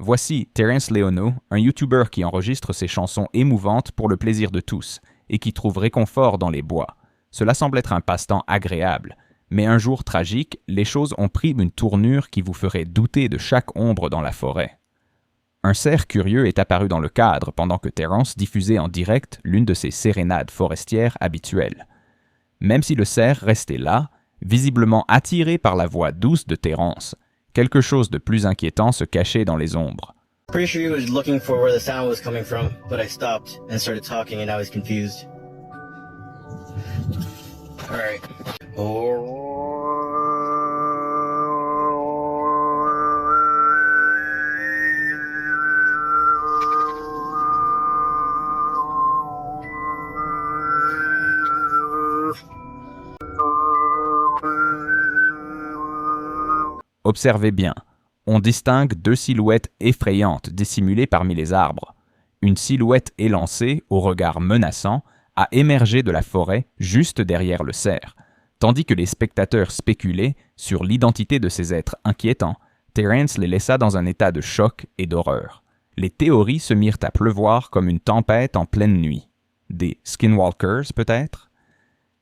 Voici Terence Leono, un YouTuber qui enregistre ses chansons émouvantes pour le plaisir de tous et qui trouve réconfort dans les bois. Cela semble être un passe-temps agréable, mais un jour tragique, les choses ont pris une tournure qui vous ferait douter de chaque ombre dans la forêt. Un cerf curieux est apparu dans le cadre pendant que Terence diffusait en direct l'une de ses sérénades forestières habituelles. Même si le cerf restait là, visiblement attiré par la voix douce de Terence, quelque chose de plus inquiétant se cachait dans les ombres. Pretty sure he was looking for where the sound was coming from, but I stopped and started talking and now he's confused. Alright. Observez bien, on distingue deux silhouettes effrayantes dissimulées parmi les arbres. Une silhouette élancée, au regard menaçant, a émergé de la forêt juste derrière le cerf. Tandis que les spectateurs spéculaient sur l'identité de ces êtres inquiétants, Terence les laissa dans un état de choc et d'horreur. Les théories se mirent à pleuvoir comme une tempête en pleine nuit. Des skinwalkers, peut-être?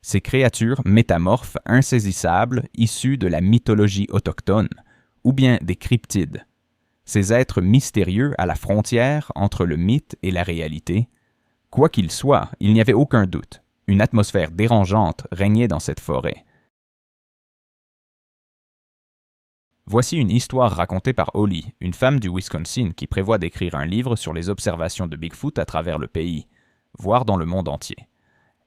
Ces créatures métamorphes insaisissables issues de la mythologie autochtone, ou bien des cryptides. Ces êtres mystérieux à la frontière entre le mythe et la réalité. Quoi qu'il soit, il n'y avait aucun doute. Une atmosphère dérangeante régnait dans cette forêt. Voici une histoire racontée par Holly, une femme du Wisconsin qui prévoit d'écrire un livre sur les observations de Bigfoot à travers le pays, voire dans le monde entier.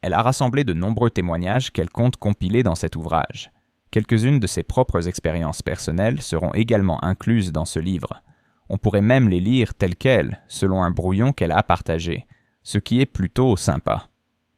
Elle a rassemblé de nombreux témoignages qu'elle compte compiler dans cet ouvrage. Quelques-unes de ses propres expériences personnelles seront également incluses dans ce livre. On pourrait même les lire telles quelles, selon un brouillon qu'elle a partagé, ce qui est plutôt sympa.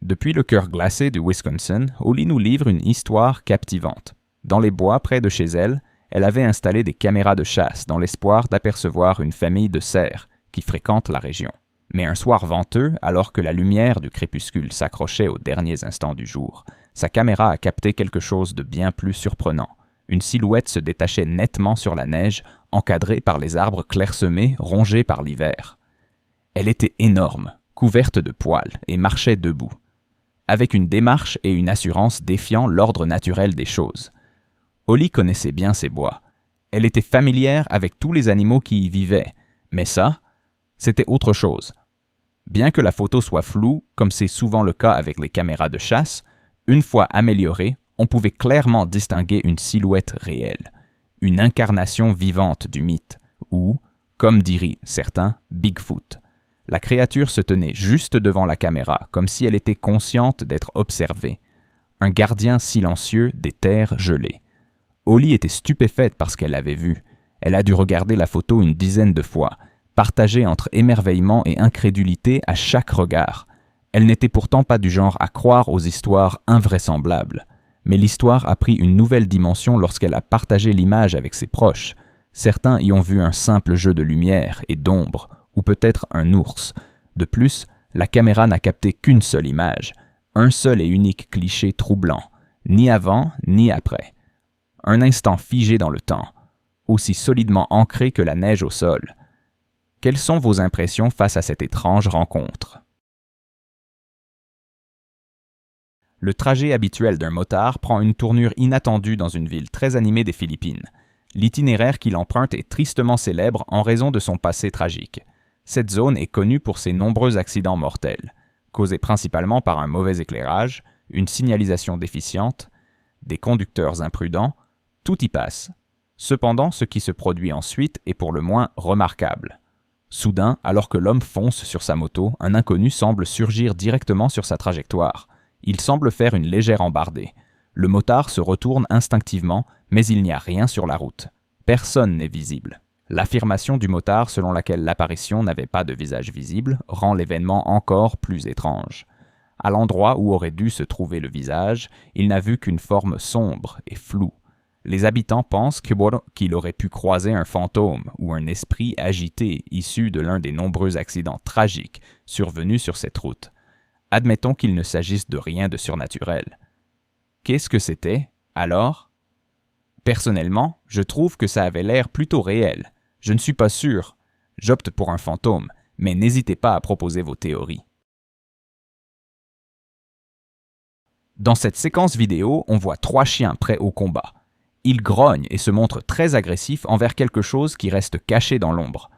Depuis le cœur glacé du Wisconsin, Holly nous livre une histoire captivante. Dans les bois près de chez elle, elle avait installé des caméras de chasse dans l'espoir d'apercevoir une famille de cerfs qui fréquentent la région. Mais un soir venteux, alors que la lumière du crépuscule s'accrochait aux derniers instants du jour, sa caméra a capté quelque chose de bien plus surprenant. Une silhouette se détachait nettement sur la neige, encadrée par les arbres clairsemés, rongés par l'hiver. Elle était énorme, couverte de poils, et marchait debout, avec une démarche et une assurance défiant l'ordre naturel des choses. Holly connaissait bien ces bois. Elle était familière avec tous les animaux qui y vivaient, mais ça, c'était autre chose. Bien que la photo soit floue, comme c'est souvent le cas avec les caméras de chasse, une fois améliorée, on pouvait clairement distinguer une silhouette réelle, une incarnation vivante du mythe, ou, comme diraient certains, Bigfoot. La créature se tenait juste devant la caméra, comme si elle était consciente d'être observée. Un gardien silencieux des terres gelées. Holly était stupéfaite par ce qu'elle avait vu. Elle a dû regarder la photo une dizaine de fois, partagée entre émerveillement et incrédulité à chaque regard. Elle n'était pourtant pas du genre à croire aux histoires invraisemblables. Mais l'histoire a pris une nouvelle dimension lorsqu'elle a partagé l'image avec ses proches. Certains y ont vu un simple jeu de lumière et d'ombre, ou peut-être un ours. De plus, la caméra n'a capté qu'une seule image, un seul et unique cliché troublant, ni avant ni après. Un instant figé dans le temps, aussi solidement ancré que la neige au sol. Quelles sont vos impressions face à cette étrange rencontre? Le trajet habituel d'un motard prend une tournure inattendue dans une ville très animée des Philippines. L'itinéraire qu'il emprunte est tristement célèbre en raison de son passé tragique. Cette zone est connue pour ses nombreux accidents mortels, causés principalement par un mauvais éclairage, une signalisation déficiente, des conducteurs imprudents, tout y passe. Cependant, ce qui se produit ensuite est pour le moins remarquable. Soudain, alors que l'homme fonce sur sa moto, un inconnu semble surgir directement sur sa trajectoire. Il semble faire une légère embardée. Le motard se retourne instinctivement, mais il n'y a rien sur la route. Personne n'est visible. L'affirmation du motard selon laquelle l'apparition n'avait pas de visage visible rend l'événement encore plus étrange. À l'endroit où aurait dû se trouver le visage, il n'a vu qu'une forme sombre et floue. Les habitants pensent qu'il aurait pu croiser un fantôme ou un esprit agité issu de l'un des nombreux accidents tragiques survenus sur cette route. Admettons qu'il ne s'agisse de rien de surnaturel. Qu'est-ce que c'était, alors? Personnellement, je trouve que ça avait l'air plutôt réel. Je ne suis pas sûr. J'opte pour un fantôme, mais n'hésitez pas à proposer vos théories. Dans cette séquence vidéo, on voit 3 chiens prêts au combat. Ils grognent et se montrent très agressifs envers quelque chose qui reste caché dans l'ombre.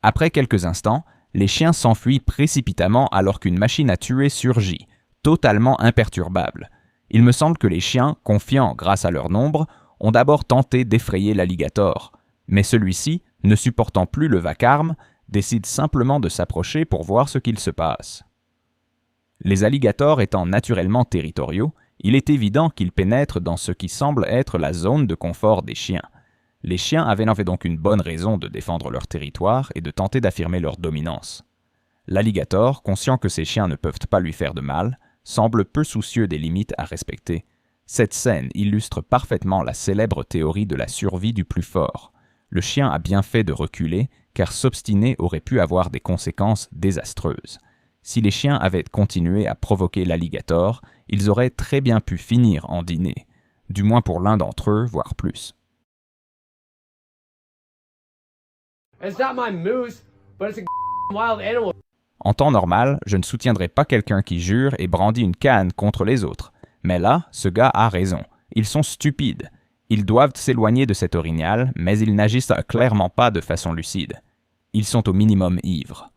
Après quelques instants, les chiens s'enfuient précipitamment alors qu'une machine à tuer surgit, totalement imperturbable. Il me semble que les chiens, confiants grâce à leur nombre, ont d'abord tenté d'effrayer l'alligator, mais celui-ci, ne supportant plus le vacarme, décide simplement de s'approcher pour voir ce qu'il se passe. Les alligators étant naturellement territoriaux, il est évident qu'ils pénètrent dans ce qui semble être la zone de confort des chiens. Les chiens avaient donc une bonne raison de défendre leur territoire et de tenter d'affirmer leur dominance. L'alligator, conscient que ses chiens ne peuvent pas lui faire de mal, semble peu soucieux des limites à respecter. Cette scène illustre parfaitement la célèbre théorie de la survie du plus fort. Le chien a bien fait de reculer, car s'obstiner aurait pu avoir des conséquences désastreuses. Si les chiens avaient continué à provoquer l'alligator, ils auraient très bien pu finir en dîner, du moins pour l'un d'entre eux, voire plus. En temps normal, je ne soutiendrai pas quelqu'un qui jure et brandit une canne contre les autres. Mais là, ce gars a raison. Ils sont stupides. Ils doivent s'éloigner de cet orignal, mais ils n'agissent clairement pas de façon lucide. Ils sont au minimum ivres.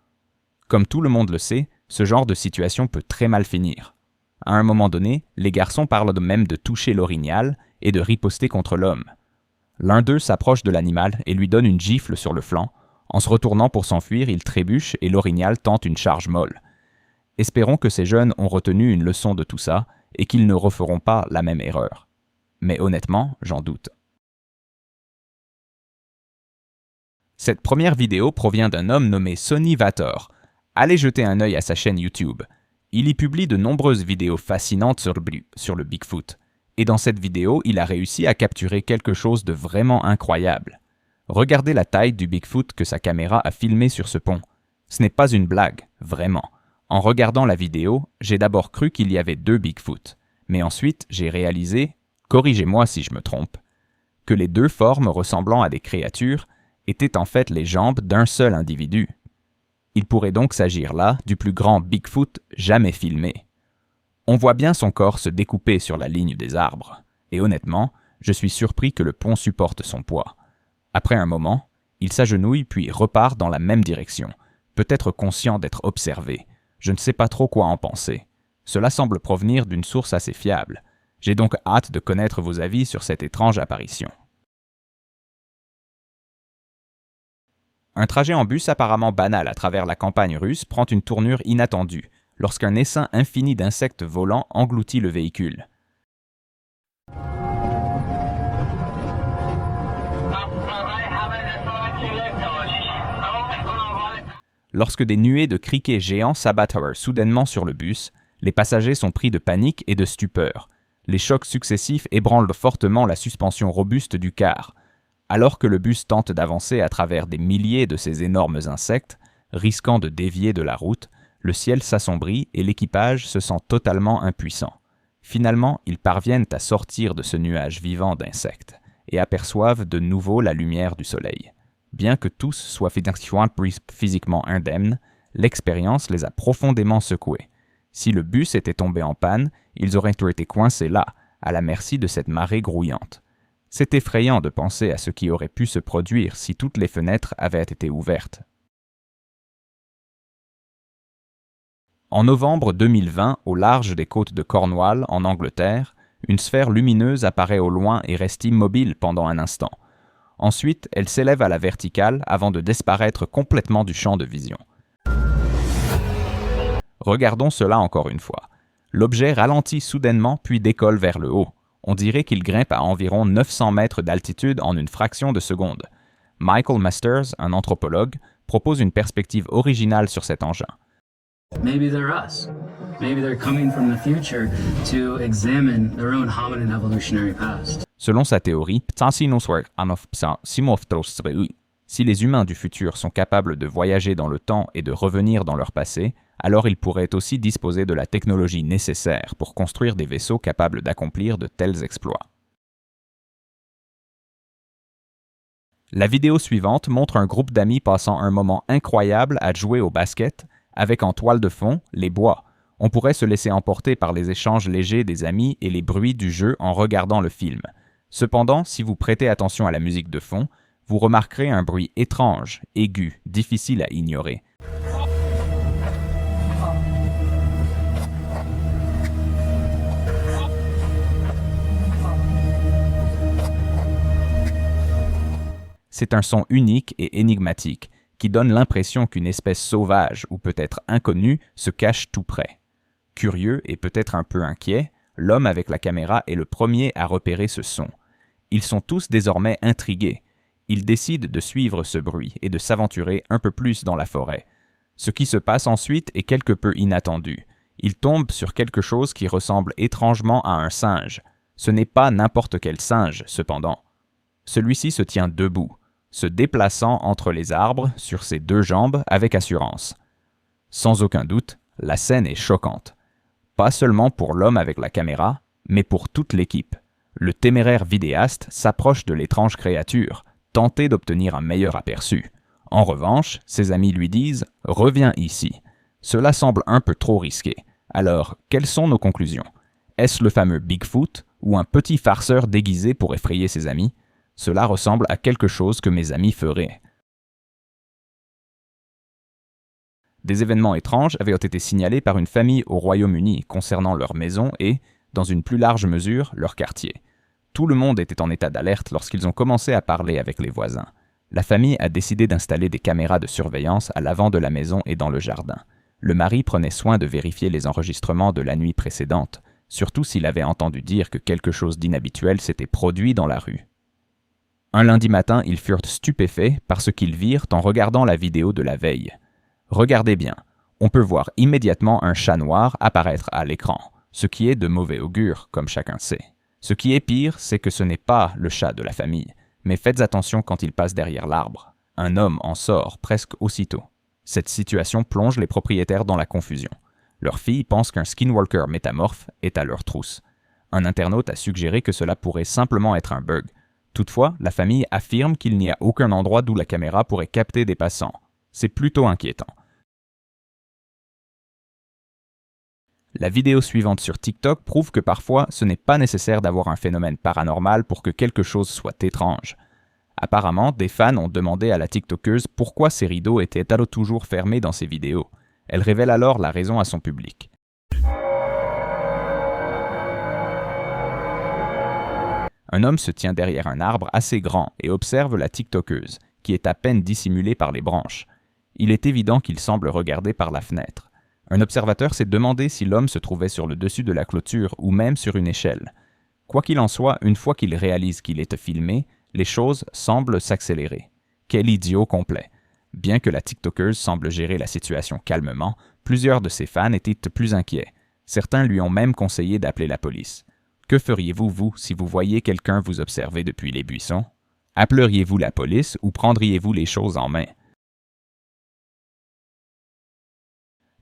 Comme tout le monde le sait, ce genre de situation peut très mal finir. À un moment donné, les garçons parlent même de toucher l'orignal et de riposter contre l'homme. L'un d'eux s'approche de l'animal et lui donne une gifle sur le flanc. En se retournant pour s'enfuir, il trébuche et l'orignal tente une charge molle. Espérons que ces jeunes ont retenu une leçon de tout ça et qu'ils ne referont pas la même erreur. Mais honnêtement, j'en doute. Cette première vidéo provient d'un homme nommé Sonny Vator. Allez jeter un œil à sa chaîne YouTube. Il y publie de nombreuses vidéos fascinantes sur le Bigfoot. Et dans cette vidéo, il a réussi à capturer quelque chose de vraiment incroyable. Regardez la taille du Bigfoot que sa caméra a filmé sur ce pont. Ce n'est pas une blague, vraiment. En regardant la vidéo, j'ai d'abord cru qu'il y avait 2 Bigfoot. Mais ensuite, j'ai réalisé, corrigez-moi si je me trompe, que les 2 formes ressemblant à des créatures étaient en fait les jambes d'un seul individu. Il pourrait donc s'agir là du plus grand Bigfoot jamais filmé. On voit bien son corps se découper sur la ligne des arbres, et honnêtement, je suis surpris que le pont supporte son poids. Après un moment, il s'agenouille puis repart dans la même direction, peut-être conscient d'être observé. Je ne sais pas trop quoi en penser. Cela semble provenir d'une source assez fiable. J'ai donc hâte de connaître vos avis sur cette étrange apparition. Un trajet en bus apparemment banal à travers la campagne russe prend une tournure inattendue, lorsqu'un essaim infini d'insectes volants engloutit le véhicule. Lorsque des nuées de criquets géants s'abattent soudainement sur le bus, les passagers sont pris de panique et de stupeur. Les chocs successifs ébranlent fortement la suspension robuste du car. Alors que le bus tente d'avancer à travers des milliers de ces énormes insectes, risquant de dévier de la route, le ciel s'assombrit et l'équipage se sent totalement impuissant. Finalement, ils parviennent à sortir de ce nuage vivant d'insectes et aperçoivent de nouveau la lumière du soleil. Bien que tous soient physiquement indemnes, l'expérience les a profondément secoués. Si le bus était tombé en panne, ils auraient été coincés là, à la merci de cette marée grouillante. C'est effrayant de penser à ce qui aurait pu se produire si toutes les fenêtres avaient été ouvertes. En novembre 2020, au large des côtes de Cornwall, en Angleterre, une sphère lumineuse apparaît au loin et reste immobile pendant un instant. Ensuite, elle s'élève à la verticale avant de disparaître complètement du champ de vision. Regardons cela encore une fois. L'objet ralentit soudainement puis décolle vers le haut. On dirait qu'il grimpe à environ 900 mètres d'altitude en une fraction de seconde. Michael Masters, un anthropologue, propose une perspective originale sur cet engin. Maybe they're us. Maybe they're coming from the future to examine their own hominin evolutionary past. Selon sa théorie, si les humains du futur sont capables de voyager dans le temps et de revenir dans leur passé, alors ils pourraient aussi disposer de la technologie nécessaire pour construire des vaisseaux capables d'accomplir de tels exploits. La vidéo suivante montre un groupe d'amis passant un moment incroyable à jouer au basket, avec en toile de fond les bois. On pourrait se laisser emporter par les échanges légers des amis et les bruits du jeu en regardant le film. Cependant, si vous prêtez attention à la musique de fond, vous remarquerez un bruit étrange, aigu, difficile à ignorer. C'est un son unique et énigmatique, qui donne l'impression qu'une espèce sauvage ou peut-être inconnue se cache tout près. Curieux et peut-être un peu inquiet, l'homme avec la caméra est le premier à repérer ce son. Ils sont tous désormais intrigués. Ils décident de suivre ce bruit et de s'aventurer un peu plus dans la forêt. Ce qui se passe ensuite est quelque peu inattendu. Ils tombent sur quelque chose qui ressemble étrangement à un singe. Ce n'est pas n'importe quel singe, cependant. Celui-ci se tient debout, se déplaçant entre les arbres sur ses deux jambes avec assurance. Sans aucun doute, la scène est choquante. Pas seulement pour l'homme avec la caméra, mais pour toute l'équipe. Le téméraire vidéaste s'approche de l'étrange créature, tenté d'obtenir un meilleur aperçu. En revanche, ses amis lui disent « Reviens ici ». Cela semble un peu trop risqué. Alors, quelles sont nos conclusions? Est-ce le fameux Bigfoot ou un petit farceur déguisé pour effrayer ses amis? Cela ressemble à quelque chose que mes amis feraient. Des événements étranges avaient été signalés par une famille au Royaume-Uni concernant leur maison et, dans une plus large mesure, leur quartier. Tout le monde était en état d'alerte lorsqu'ils ont commencé à parler avec les voisins. La famille a décidé d'installer des caméras de surveillance à l'avant de la maison et dans le jardin. Le mari prenait soin de vérifier les enregistrements de la nuit précédente, surtout s'il avait entendu dire que quelque chose d'inhabituel s'était produit dans la rue. Un lundi matin, ils furent stupéfaits par ce qu'ils virent en regardant la vidéo de la veille. Regardez bien, on peut voir immédiatement un chat noir apparaître à l'écran, ce qui est de mauvais augure, comme chacun sait. Ce qui est pire, c'est que ce n'est pas le chat de la famille, mais faites attention quand il passe derrière l'arbre. Un homme en sort presque aussitôt. Cette situation plonge les propriétaires dans la confusion. Leur fille pense qu'un skinwalker métamorphe est à leur trousse. Un internaute a suggéré que cela pourrait simplement être un bug. Toutefois, la famille affirme qu'il n'y a aucun endroit d'où la caméra pourrait capter des passants. C'est plutôt inquiétant. La vidéo suivante sur TikTok prouve que parfois, ce n'est pas nécessaire d'avoir un phénomène paranormal pour que quelque chose soit étrange. Apparemment, des fans ont demandé à la TikTokeuse pourquoi ses rideaux étaient toujours fermés dans ses vidéos. Elle révèle alors la raison à son public. Un homme se tient derrière un arbre assez grand et observe la TikTokeuse, qui est à peine dissimulée par les branches. Il est évident qu'il semble regarder par la fenêtre. Un observateur s'est demandé si l'homme se trouvait sur le dessus de la clôture ou même sur une échelle. Quoi qu'il en soit, une fois qu'il réalise qu'il est filmé, les choses semblent s'accélérer. Quel idiot complet! Bien que la TikTokeuse semble gérer la situation calmement, plusieurs de ses fans étaient plus inquiets. Certains lui ont même conseillé d'appeler la police. Que feriez-vous, vous, si vous voyiez quelqu'un vous observer depuis les buissons? Appelleriez-vous la police ou prendriez-vous les choses en main?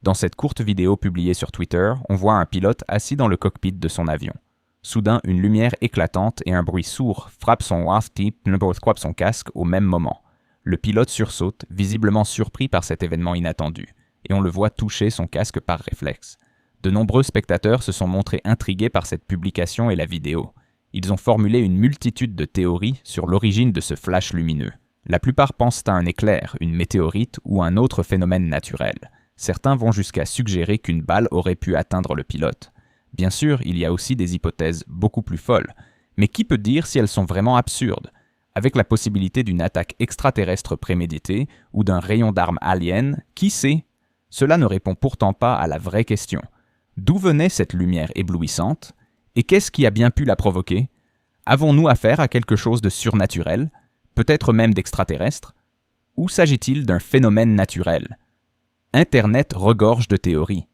Dans cette courte vidéo publiée sur Twitter, on voit un pilote assis dans le cockpit de son avion. Soudain, une lumière éclatante et un bruit sourd frappent son casque au même moment. Le pilote sursaute, visiblement surpris par cet événement inattendu, et on le voit toucher son casque par réflexe. De nombreux spectateurs se sont montrés intrigués par cette publication et la vidéo. Ils ont formulé une multitude de théories sur l'origine de ce flash lumineux. La plupart pensent à un éclair, une météorite ou un autre phénomène naturel. Certains vont jusqu'à suggérer qu'une balle aurait pu atteindre le pilote. Bien sûr, il y a aussi des hypothèses beaucoup plus folles. Mais qui peut dire si elles sont vraiment absurdes? Avec la possibilité d'une attaque extraterrestre préméditée ou d'un rayon d'armes alien, qui sait? Cela ne répond pourtant pas à la vraie question. D'où venait cette lumière éblouissante? Et qu'est-ce qui a bien pu la provoquer? Avons-nous affaire à quelque chose de surnaturel? Peut-être même d'extraterrestre? Ou s'agit-il d'un phénomène naturel? Internet regorge de théories.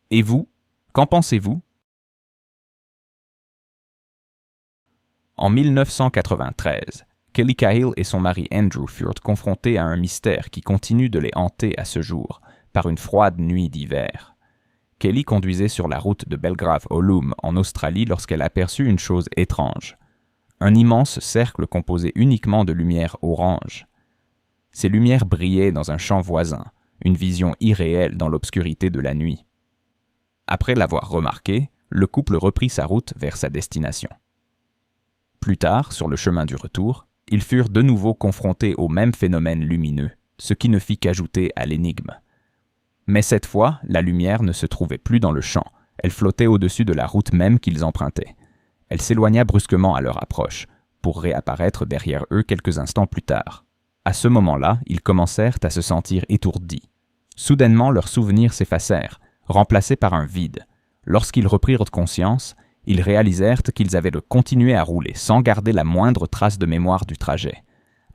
Et vous, qu'en pensez-vous? En 1993, Kelly Cahill et son mari Andrew furent confrontés à un mystère qui continue de les hanter à ce jour, par une froide nuit d'hiver. Kelly conduisait sur la route de Belgrave au Loom, en Australie, lorsqu'elle aperçut une chose étrange. un immense cercle composé uniquement de lumière orange. Ces lumières brillaient dans un champ voisin, une vision irréelle dans l'obscurité de la nuit. Après l'avoir remarqué, le couple reprit sa route vers sa destination. Plus tard, sur le chemin du retour, ils furent de nouveau confrontés au même phénomène lumineux, ce qui ne fit qu'ajouter à l'énigme. Mais cette fois, la lumière ne se trouvait plus dans le champ, elle flottait au-dessus de la route même qu'ils empruntaient. Elle s'éloigna brusquement à leur approche, pour réapparaître derrière eux quelques instants plus tard. À ce moment-là, ils commencèrent à se sentir étourdis. Soudainement, leurs souvenirs s'effacèrent, remplacés par un vide. Lorsqu'ils reprirent conscience, ils réalisèrent qu'ils avaient de continuer à rouler sans garder la moindre trace de mémoire du trajet.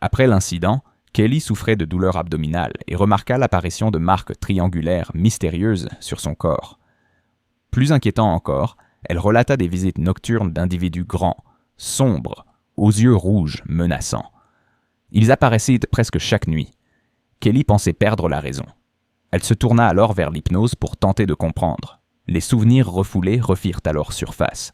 Après l'incident, Kelly souffrait de douleurs abdominales et remarqua l'apparition de marques triangulaires mystérieuses sur son corps. Plus inquiétant encore, elle relata des visites nocturnes d'individus grands, sombres, aux yeux rouges, menaçants. Ils apparaissaient presque chaque nuit. Kelly pensait perdre la raison. Elle se tourna alors vers l'hypnose pour tenter de comprendre. Les souvenirs refoulés refirent alors surface.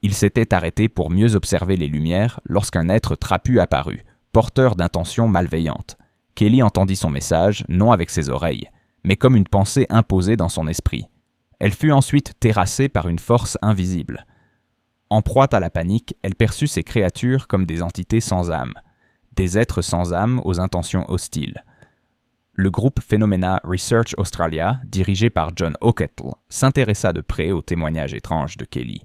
Ils s'étaient arrêtés pour mieux observer les lumières lorsqu'un être trapu apparut, porteur d'intentions malveillantes. Kelly entendit son message, non avec ses oreilles, mais comme une pensée imposée dans son esprit. Elle fut ensuite terrassée par une force invisible. En proie à la panique, elle perçut ces créatures comme des entités sans âme, des êtres sans âme aux intentions hostiles. Le groupe Phenomena Research Australia, dirigé par John O'Kettle, s'intéressa de près aux témoignages étranges de Kelly.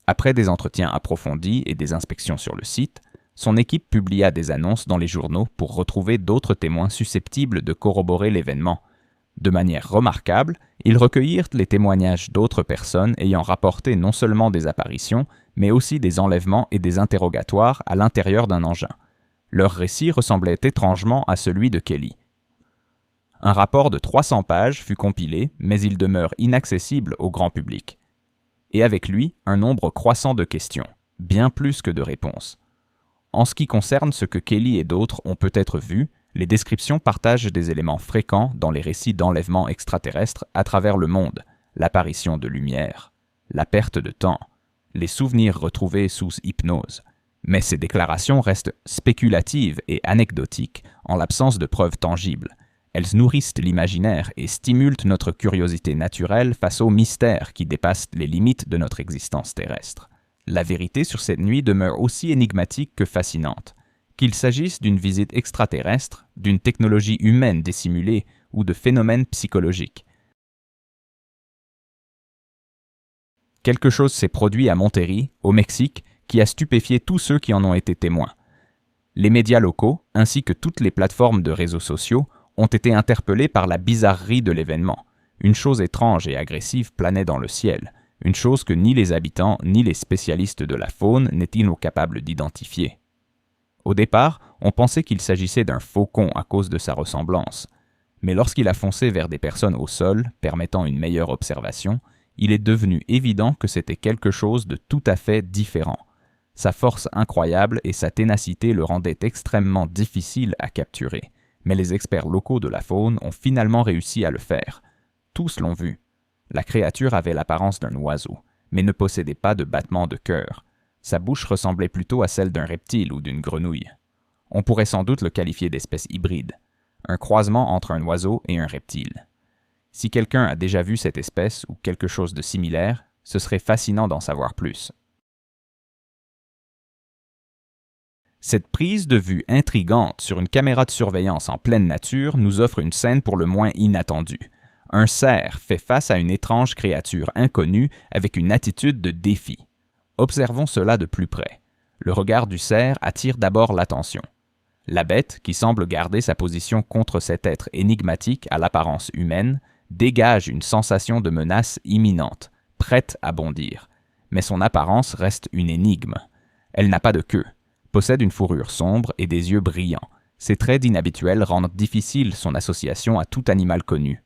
Après des entretiens approfondis et des inspections sur le site, son équipe publia des annonces dans les journaux pour retrouver d'autres témoins susceptibles de corroborer l'événement. De manière remarquable, ils recueillirent les témoignages d'autres personnes ayant rapporté non seulement des apparitions, mais aussi des enlèvements et des interrogatoires à l'intérieur d'un engin. Leur récit ressemblait étrangement à celui de Kelly. Un rapport de 300 pages fut compilé, mais il demeure inaccessible au grand public. Et avec lui, un nombre croissant de questions, bien plus que de réponses. En ce qui concerne ce que Kelly et d'autres ont peut-être vu, les descriptions partagent des éléments fréquents dans les récits d'enlèvements extraterrestres à travers le monde, l'apparition de lumière, la perte de temps, les souvenirs retrouvés sous hypnose. Mais ces déclarations restent spéculatives et anecdotiques en l'absence de preuves tangibles. Elles nourrissent l'imaginaire et stimulent notre curiosité naturelle face aux mystères qui dépassent les limites de notre existence terrestre. La vérité sur cette nuit demeure aussi énigmatique que fascinante. Qu'il s'agisse d'une visite extraterrestre, d'une technologie humaine dissimulée ou de phénomènes psychologiques. Quelque chose s'est produit à Monterrey, au Mexique, qui a stupéfié tous ceux qui en ont été témoins. Les médias locaux, ainsi que toutes les plateformes de réseaux sociaux, ont été interpellés par la bizarrerie de l'événement. Une chose étrange et agressive planait dans le ciel, une chose que ni les habitants ni les spécialistes de la faune n'étaient capables d'identifier. Au départ, on pensait qu'il s'agissait d'un faucon à cause de sa ressemblance, mais lorsqu'il a foncé vers des personnes au sol, permettant une meilleure observation, il est devenu évident que c'était quelque chose de tout à fait différent. Sa force incroyable et sa ténacité le rendaient extrêmement difficile à capturer, mais les experts locaux de la faune ont finalement réussi à le faire. Tous l'ont vu. La créature avait l'apparence d'un oiseau, mais ne possédait pas de battement de cœur. Sa bouche ressemblait plutôt à celle d'un reptile ou d'une grenouille. On pourrait sans doute le qualifier d'espèce hybride, un croisement entre un oiseau et un reptile. Si quelqu'un a déjà vu cette espèce ou quelque chose de similaire, ce serait fascinant d'en savoir plus. Cette prise de vue intrigante sur une caméra de surveillance en pleine nature nous offre une scène pour le moins inattendue. Un cerf fait face à une étrange créature inconnue avec une attitude de défi. Observons cela de plus près. Le regard du cerf attire d'abord l'attention. La bête, qui semble garder sa position contre cet être énigmatique à l'apparence humaine, dégage une sensation de menace imminente, prête à bondir. Mais son apparence reste une énigme. Elle n'a pas de queue, possède une fourrure sombre et des yeux brillants. Ces traits inhabituels rendent difficile son association à tout animal connu.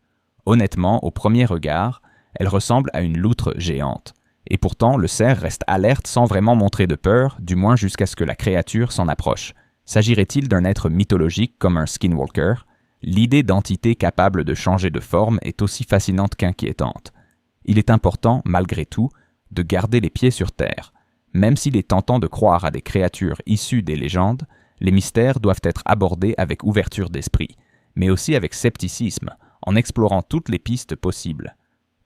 Honnêtement, au premier regard, elle ressemble à une loutre géante. Et pourtant, le cerf reste alerte sans vraiment montrer de peur, du moins jusqu'à ce que la créature s'en approche. S'agirait-il d'un être mythologique comme un skinwalker? L'idée d'entité capable de changer de forme est aussi fascinante qu'inquiétante. Il est important, malgré tout, de garder les pieds sur terre. Même s'il est tentant de croire à des créatures issues des légendes, les mystères doivent être abordés avec ouverture d'esprit, mais aussi avec scepticisme, en explorant toutes les pistes possibles.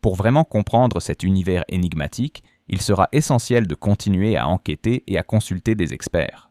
Pour vraiment comprendre cet univers énigmatique, il sera essentiel de continuer à enquêter et à consulter des experts.